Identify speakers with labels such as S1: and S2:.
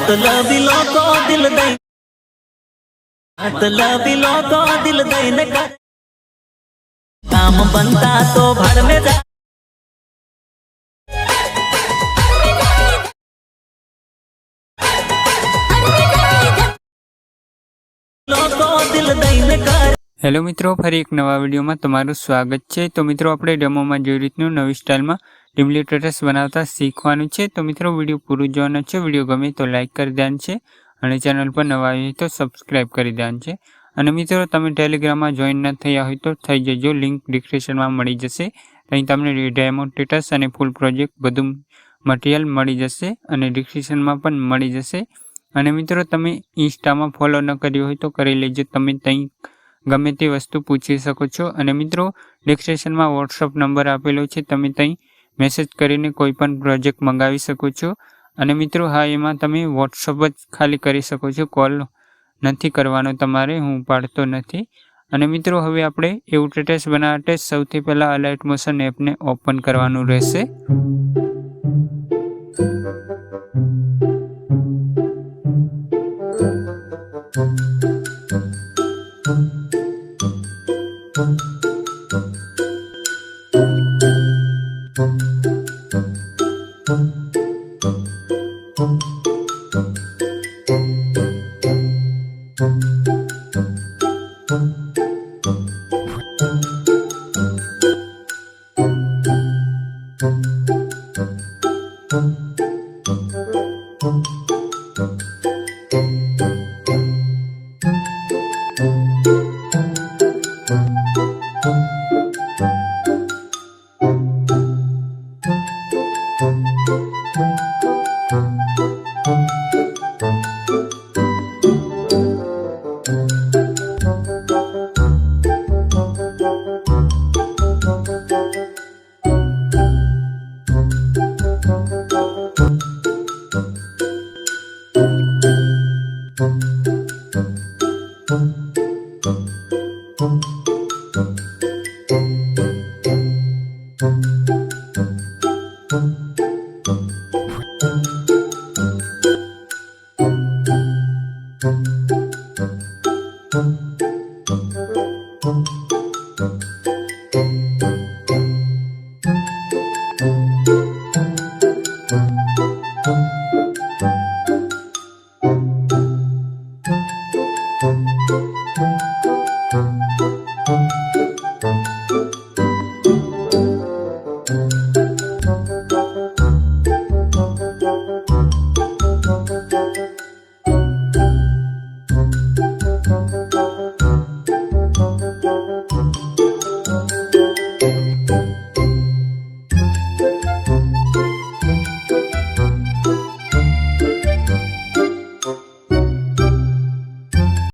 S1: मतलबी लोगों दिल दई ने कर काम बनता तो भर में जा लोगों दिल दई ने कर।
S2: हेलो मित्रों, फरी एक नवा विडियो में तमारुं स्वागत है। तो मित्रों, आपणे डेमो में जो रीतनु नवी स्टाइल में डिम्पली स्टेटस बनावता शीखवानुं छे। तो मित्रों, विडियो पूरुं जोवानुं छे। विडियो गमे तो लाइक कर देवानुं छे अने चेनल पर नवा आव्या तो सब्सक्राइब कर देवानुं छे। अने मित्रों, तमे टेलिग्राम में जॉइन न थया होय तो थई जजो, लिंक डिस्क्रिप्शन में मळी जशे। अहीं तमने डेमो स्टेटस अने फूल प्रोजेक्ट बधुं मटीरियल मळी जशे अने डिस्क्रिप्शन में पण मळी जशे। अने मित्रों, तमे इंस्टा में फॉलो न कर्यो होय तो करी लेजो। तमे तहीं गमे ते वस्तु पूछी सको छो। अने मित्रों, डिस्क्रिप्शन में व्हाट्सएप नंबर आपेलो छे, तमे तहीं मेसेज करीने कोई पण प्रोजेक्ट मंगावी सको छो। अने मित्रों, हाँ, एमां तमे व्हाट्सएप ज खाली करी सको छो, कॉल नथी करवानो तमारे, हूँ पाडतो नथी। अने मित्रों, हवे आपणे एवुं स्टेटस बनाववा माटे सौथी पहेला अलाइट मोशन एप ने ओपन करवानुं रहेशे।